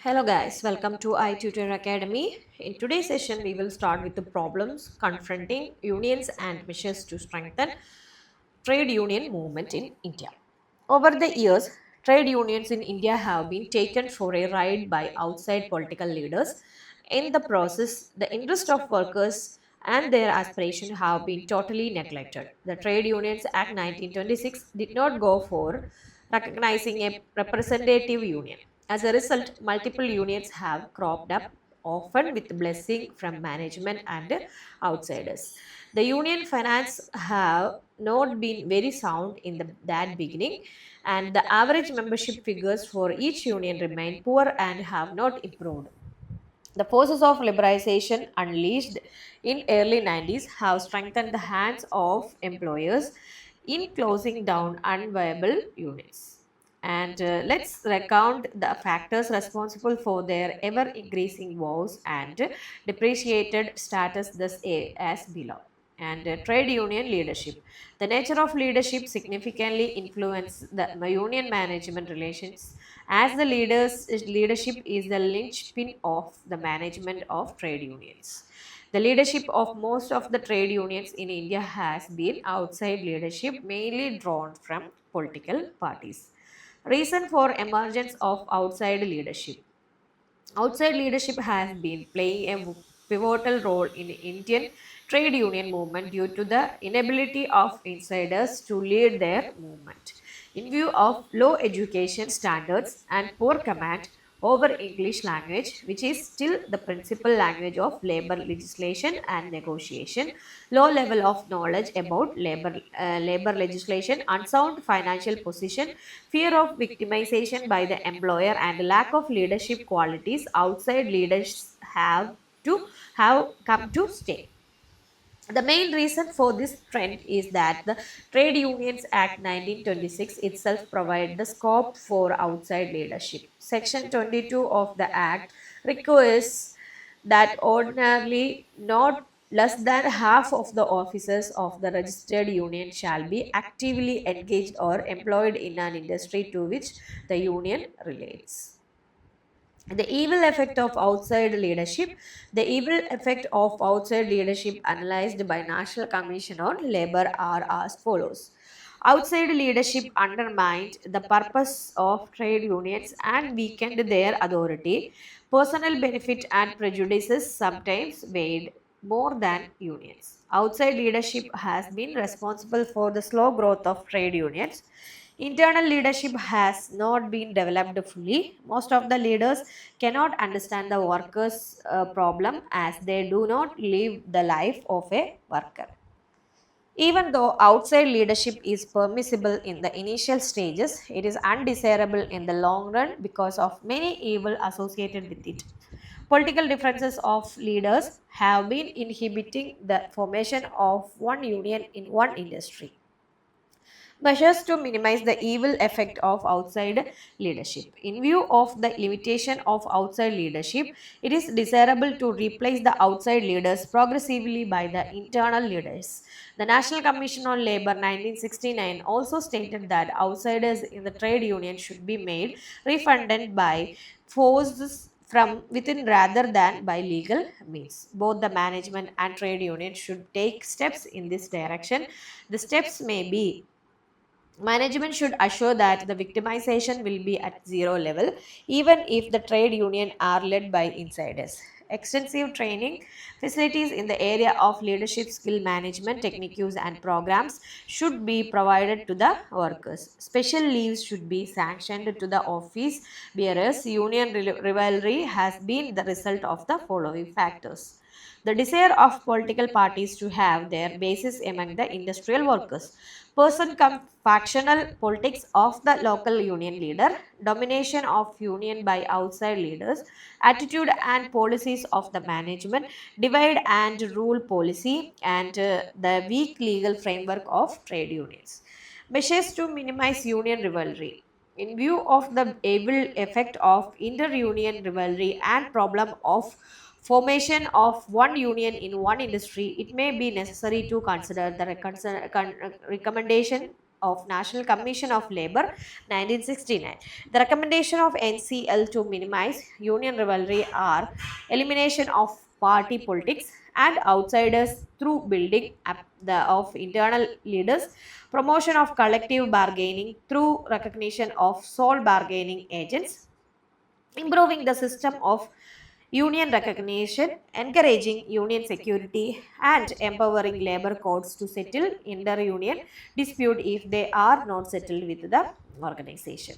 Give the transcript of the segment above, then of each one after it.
Hello guys, welcome to i-tutor Academy. In today's session, we will start with the problems confronting unions and measures to strengthen trade union movement in India. Over the years, trade unions in India have been taken for a ride by outside political leaders. In the process, the interest of workers and their aspirations have been totally neglected. The Trade Unions Act 1926 did not go for recognizing a representative union. As a result, multiple unions have cropped up, often with blessing from management and outsiders. The union finance have not been very sound in that beginning, and the average membership figures for each union remain poor and have not improved. The forces of liberalization unleashed in early 90s have strengthened the hands of employers in closing down unviable units. And let's recount the factors responsible for their ever increasing woes and depreciated status as below. And trade union leadership. The nature of leadership significantly influences the union management relations as the leadership is the linchpin of the management of trade unions. The leadership of most of the trade unions in India has been outside leadership, mainly drawn from political parties. Reason for emergence of outside leadership. Outside leadership has been playing a pivotal role in Indian trade union movement due to the inability of insiders to lead their movement. In view of low education standards and poor command over English language, which is still the principal language of labor legislation and negotiation, low level of knowledge about labor legislation, unsound financial position, fear of victimization by the employer, and lack of leadership qualities, outside leaders have come to stay. The main reason for this trend is that the Trade Unions Act 1926 itself provides the scope for outside leadership. Section 22 of the Act requires that ordinarily not less than half of the officers of the registered union shall be actively engaged or employed in an industry to which the union relates. The evil effect of outside leadership. The evil effect of outside leadership analyzed by National Commission on Labor are as follows. Outside leadership undermined the purpose of trade unions and weakened their authority. Personal benefit and prejudices sometimes weighed more than unions. Outside leadership has been responsible for the slow growth of trade unions. Internal leadership has not been developed fully. Most of the leaders cannot understand the workers' problem as they do not live the life of a worker. Even though outside leadership is permissible in the initial stages, it is undesirable in the long run because of many evils associated with it. Political differences of leaders have been inhibiting the formation of one union in one industry. Measures to minimize the evil effect of outside leadership. In view of the limitation of outside leadership, it is desirable to replace the outside leaders progressively by the internal leaders. The National Commission on Labor 1969 also stated that outsiders in the trade union should be made refunded by forces from within rather than by legal means. Both the management and trade union should take steps in this direction. The steps may be: management should assure that the victimization will be at zero level, even if the trade union are led by insiders. Extensive training facilities in the area of leadership skill management techniques and programs should be provided to the workers. Special leaves should be sanctioned to the office bearers. Union rivalry has been the result of the following factors: the desire of political parties to have their basis among the industrial workers, person come factional politics of the local union leader, domination of union by outside leaders, attitude and policies of the management, divide and rule policy, and the weak legal framework of trade unions. Measures to minimize union rivalry. In view of the evil effect of inter-union rivalry and problem of formation of one union in one industry, it may be necessary to consider the recommendation of National Commission of Labor 1969. The recommendation of NCL to minimize union rivalry are elimination of party politics and outsiders through building up of internal leaders, promotion of collective bargaining through recognition of sole bargaining agents, improving the system of union recognition, encouraging union security, and empowering labor courts to settle inter-union dispute if they are not settled with the organization.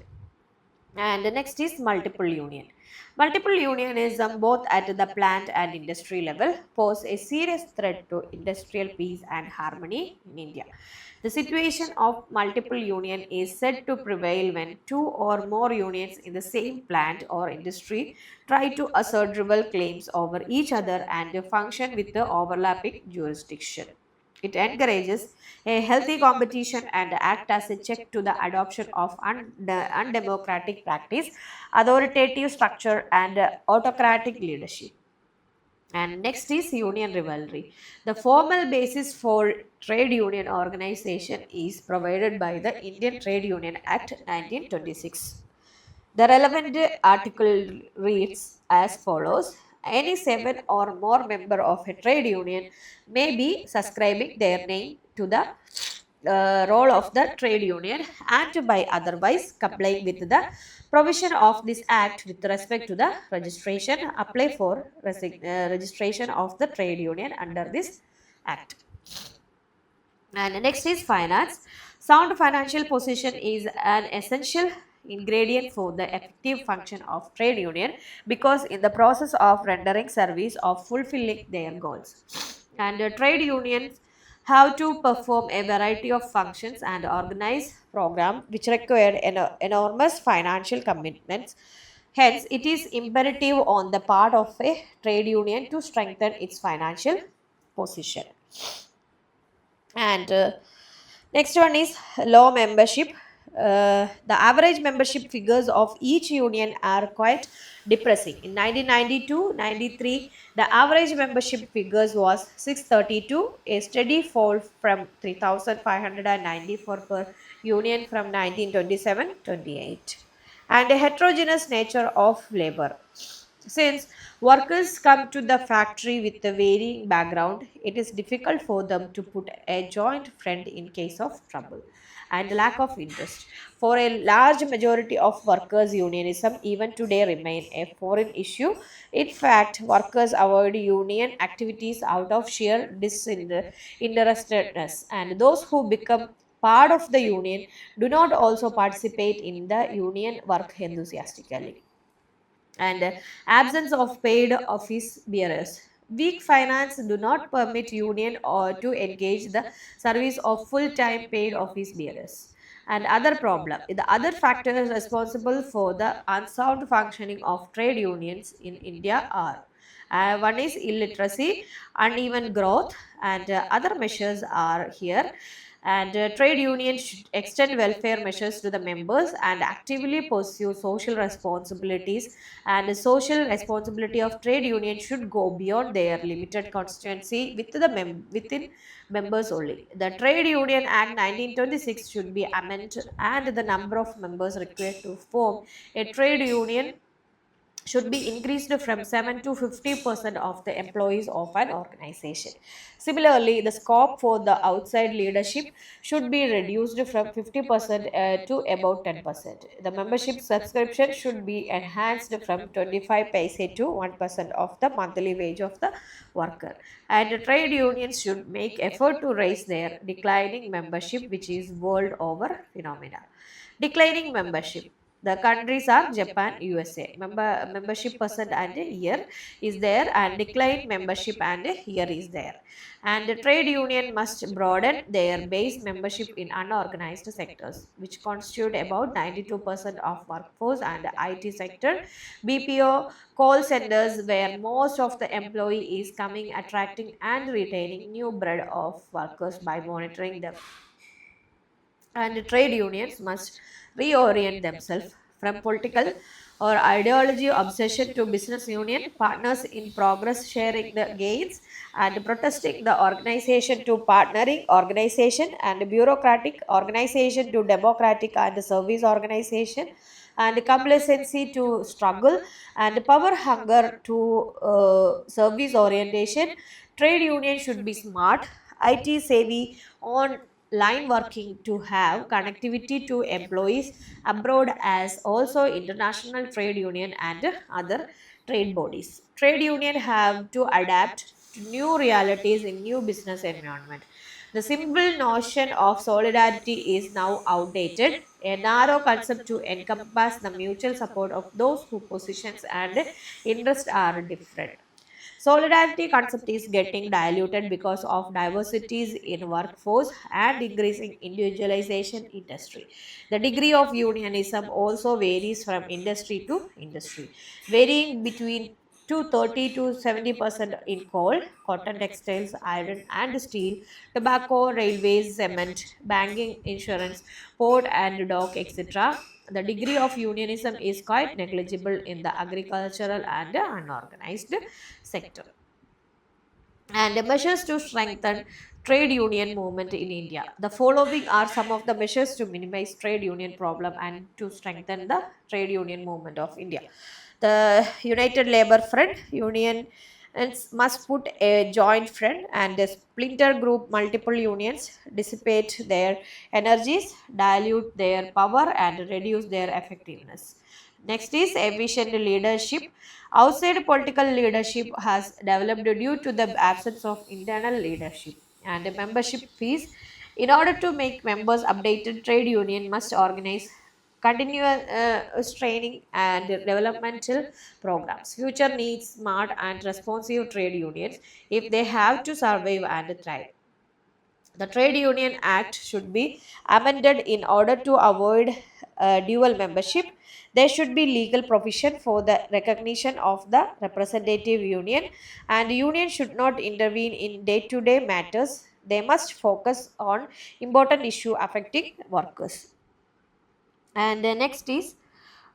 And the next is multiple union. Multiple unionism, both at the plant and industry level, pose a serious threat to industrial peace and harmony in India. The situation of multiple union is said to prevail when two or more unions in the same plant or industry try to assert rival claims over each other and function with the overlapping jurisdiction. It encourages a healthy competition and act as a check to the adoption of undemocratic practice, authoritative structure, and autocratic leadership. And next is union rivalry. The formal basis for trade union organization is provided by the Indian Trade Union Act 1926. The relevant article reads as follows: any seven or more member of a trade union may be subscribing their name to the role of the trade union and to by otherwise complying with the provision of this act with respect to the registration apply for registration of the trade union under this act. And next is finance. Sound financial position is an essential ingredient for the effective function of trade union because in the process of rendering service of fulfilling their goals. And trade unions have to perform a variety of functions and organize program which require enormous financial commitments. Hence, it is imperative on the part of a trade union to strengthen its financial position. And next one is low membership. The average membership figures of each union are quite depressing. In 1992-93, the average membership figures was 632, a steady fall from 3,594 per union from 1927-28, and a heterogeneous nature of labor. Since workers come to the factory with a varying background, it is difficult for them to put a joint front in case of trouble and lack of interest. For a large majority of workers, unionism even today remain a foreign issue. In fact, workers avoid union activities out of sheer disinterestedness, and those who become part of the union do not also participate in the union work enthusiastically. And absence of paid office bearers. Weak finance do not permit union or to engage the service of full-time paid office bearers. And other problem, the other factors responsible for the unsound functioning of trade unions in India are one is illiteracy, uneven growth, and other measures are here. And trade unions should extend welfare measures to the members and actively pursue social responsibilities. And the social responsibility of trade unions should go beyond their limited constituency with the within members only. The Trade Union Act 1926 should be amended, and the number of members required to form a trade union should be increased from 7 to 50% of the employees of an organization. Similarly, the scope for the outside leadership should be reduced from 50% to about 10%. The membership subscription should be enhanced from 25 paise to 1% of the monthly wage of the worker. And the trade unions should make effort to raise their declining membership, which is world over phenomena. Declining membership, the countries are Japan, USA. Membership percent and year is there, and decline membership and year is there. And the trade union must broaden their base membership in unorganized sectors, which constitute about 92% of workforce, and IT sector, BPO, call centers, where most of the employee is coming, attracting and retaining new breed of workers by monitoring them. And trade unions must reorient themselves from political or ideology obsession to business union, partners in progress sharing the gains, and protesting the organization to partnering organization, and bureaucratic organization to democratic and service organization, and complacency to struggle, and power hunger to service orientation. Trade union should be smart, IT savvy, online working to have connectivity to employees abroad, as also international trade union and other trade bodies. Trade union have to adapt to new realities in new business environment. The simple notion of solidarity is now outdated, a narrow concept to encompass the mutual support of those whose positions and interests are different. Solidarity concept is getting diluted because of diversities in workforce and increasing individualization industry. The degree of unionism also varies from industry to industry, varying between 30 to 70% in coal, cotton, textiles, iron and steel, tobacco, railways, cement, banking, insurance, port and dock, etc. The degree of unionism is quite negligible in the agricultural and unorganized sector. And the measures to strengthen trade union movement in India. The following are some of the measures to minimize trade union problem and to strengthen the trade union movement of India. The United Labour Front union must put a joint front and a splinter group multiple unions, dissipate their energies, dilute their power and reduce their effectiveness. Next is efficient leadership. Outside political leadership has developed due to the absence of internal leadership. And membership fees. In order to make members updated, trade union must organize continuous training and developmental programs. Future needs smart and responsive trade unions if they have to survive and thrive. The Trade Union Act should be amended in order to avoid dual membership. There should be legal provision for the recognition of the representative union, and the union should not intervene in day-to-day matters. They must focus on important issue affecting workers. And next is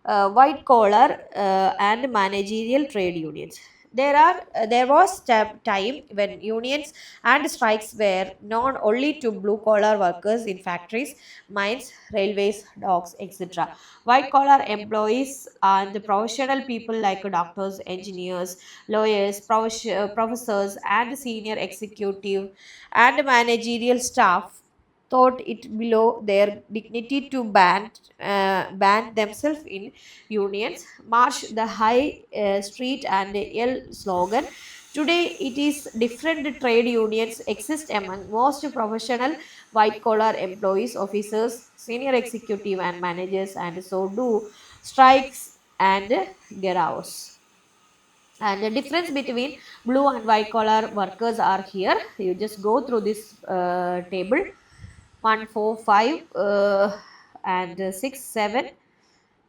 white collar and managerial trade unions. There was time when unions and strikes were known only to blue collar workers in factories, mines, railways, docks, etc. White collar employees and the professional people like doctors, engineers, lawyers, professors, and senior executive and managerial staff thought it below their dignity to band themselves in unions, march the high street and yell slogan. Today, it is different trade unions exist among most professional white collar employees, officers, senior executive and managers, and so do strikes and geraos. And the difference between blue and white collar workers are here. You just go through this table. 1, 4, 5, and 6, 7,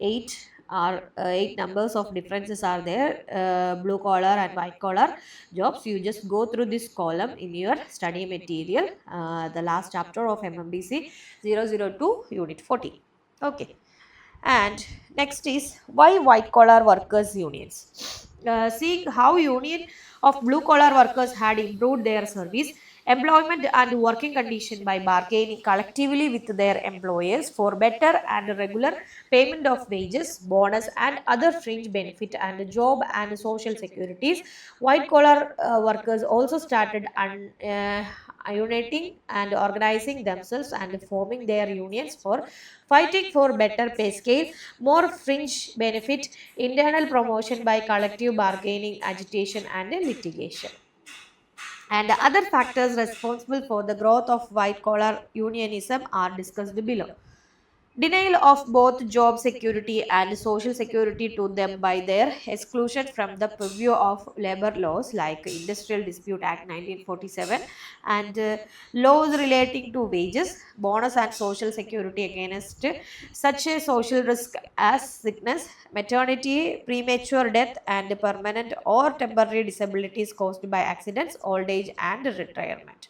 8 are 8 numbers of differences are there. Blue collar and white collar jobs. You just go through this column in your study material, the last chapter of MMBC 002 unit 14. Okay. And next is why white collar workers unions. Seeing how union of blue collar workers had improved their service, employment and working condition by bargaining collectively with their employers for better and regular payment of wages, bonus and other fringe benefit and job and social securities, white collar workers also started uniting and organizing themselves and forming their unions for fighting for better pay scale, more fringe benefit, internal promotion by collective bargaining, agitation and litigation. And the other factors responsible for the growth of white collar unionism are discussed below. Denial of both job security and social security to them by their exclusion from the purview of labor laws like Industrial Dispute Act 1947 and laws relating to wages, bonus and social security against such a social risk as sickness, maternity, premature death and permanent or temporary disabilities caused by accidents, old age and retirement.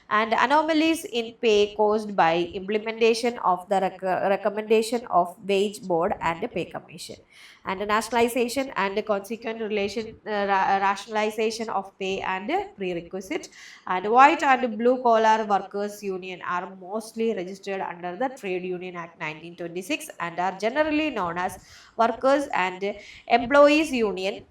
and anomalies in pay caused by implementation of the recommendation of wage board and pay commission, and nationalization and consequent rationalization of pay and prerequisite, and white and blue collar workers union are mostly registered under the Trade Union Act 1926 and are generally known as workers and employees union.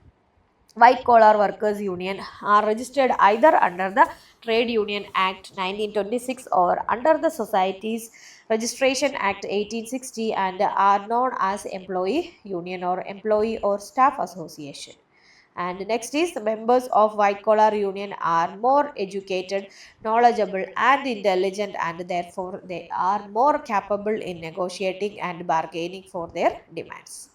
White collar workers union are registered either under the Trade Union Act 1926 or under the Societies Registration Act 1860 and are known as employee union or employee or staff association. And next is the members of white collar union are more educated, knowledgeable and intelligent, and therefore they are more capable in negotiating and bargaining for their demands.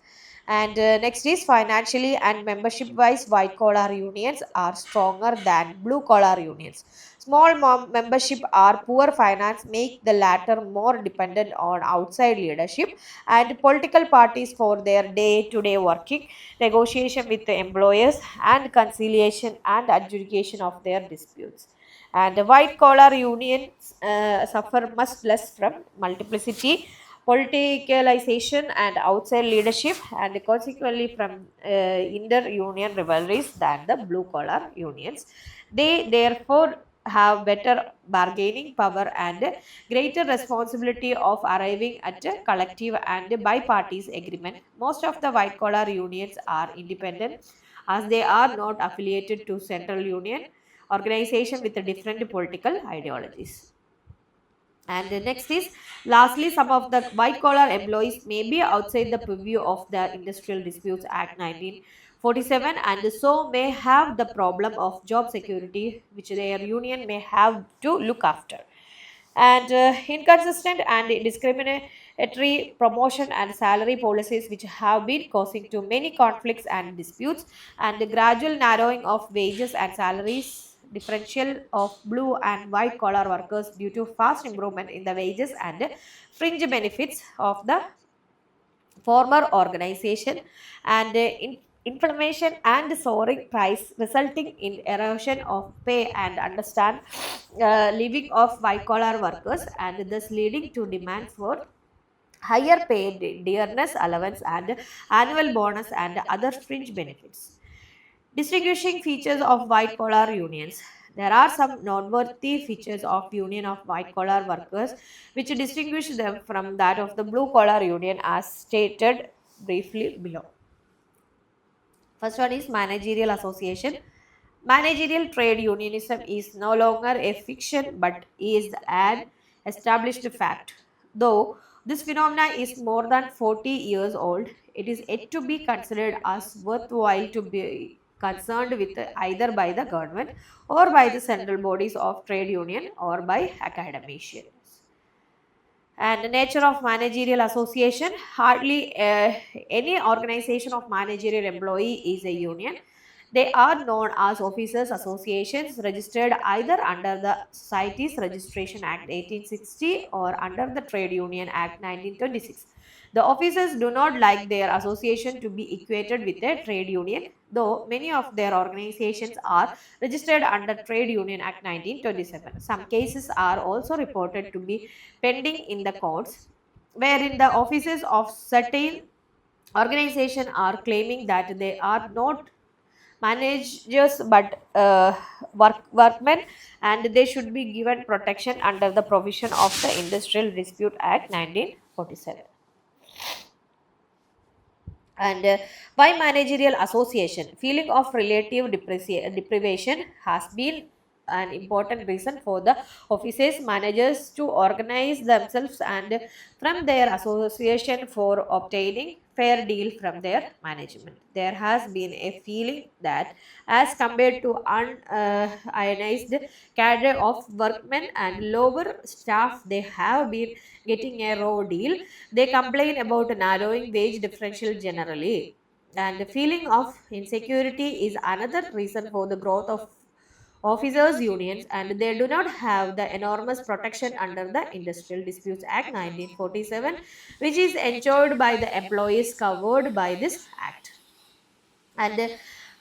And next is financially and membership wise, white collar unions are stronger than blue collar unions. Small membership or poor finance make the latter more dependent on outside leadership and political parties for their day to day working, negotiation with the employers, and conciliation and adjudication of their disputes. And the white collar unions suffer much less from multiplicity, politicalization, and outside leadership, and consequently from inter union rivalries than the blue collar unions. They therefore have better bargaining power and greater responsibility of arriving at a collective and bipartite agreement. Most of the white collar unions are independent as they are not affiliated to central union organization with different political ideologies. And the next is lastly, some of the white collar employees may be outside the purview of the Industrial Disputes Act 1947 and so may have the problem of job security which their union may have to look after, and inconsistent and discriminatory promotion and salary policies which have been causing to many conflicts and disputes, and the gradual narrowing of wages and salaries differential of blue and white collar workers due to fast improvement in the wages and fringe benefits of the former organization, and inflammation and soaring price resulting in erosion of pay and understand living of white collar workers, and thus leading to demand for higher pay, dearness allowance and annual bonus and other fringe benefits. Distinguishing features of white collar unions. There are some noteworthy features of union of white collar workers which distinguish them from that of the blue collar union as stated briefly below. First one is managerial association. Managerial trade unionism is no longer a fiction but is an established fact. Though this phenomena is more than 40 years old, it is yet to be considered as worthwhile to be concerned with either by the government or by the central bodies of trade union or by academicians. And the nature of managerial association, hardly any organization of managerial employee is a union. They are known as officers associations registered either under the Societies Registration Act 1860 or under the Trade Union Act 1926. The officers do not like their association to be equated with a trade union, though many of their organizations are registered under Trade Union Act 1927. Some cases are also reported to be pending in the courts, wherein the officers of certain organizations are claiming that they are not managers but workmen, and they should be given protection under the provision of the Industrial Dispute Act 1947. And by managerial association, feeling of relative deprivation has been an important reason for the offices managers to organize themselves and from their association for obtaining fair deal from their management. There has been a feeling that as compared to unionized cadre of workmen and lower staff, they have been getting a raw deal. They complain about narrowing wage differential generally. And the feeling of insecurity is another reason for the growth of officers unions, and they do not have the enormous protection under the Industrial Disputes Act 1947 which is enjoyed by the employees covered by this act. And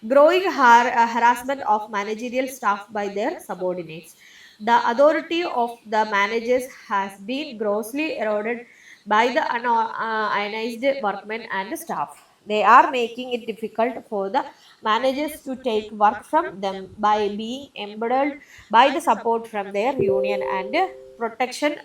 growing harassment of managerial staff by their subordinates. The authority of the managers has been grossly eroded by the ionized workmen and staff. They are making it difficult for the managers to take work from them by being embedded by the support from their union and protection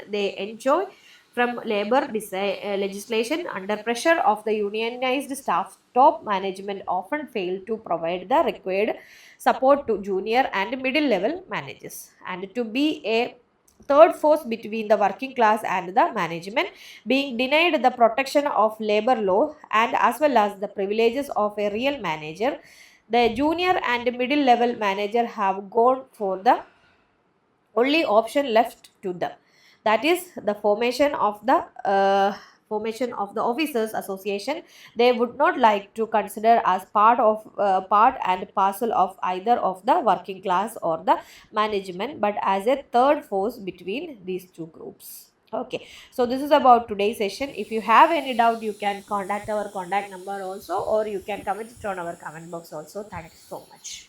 they enjoy from labor legislation. Under pressure of the unionized staff, top management often fail to provide the required support to junior and middle level managers, and to be a third force between the working class and the management, being denied the protection of labor law and as well as the privileges of a real manager. The junior and middle level manager have gone for the only option left to them, that is the formation of the officers association. They would not like to consider as part and parcel of either of the working class or the management, but as a third force between these two groups. Okay, so this is about today's session. If you have any doubt, you can contact our contact number also, or you can comment it on our comment box also. Thank you so much.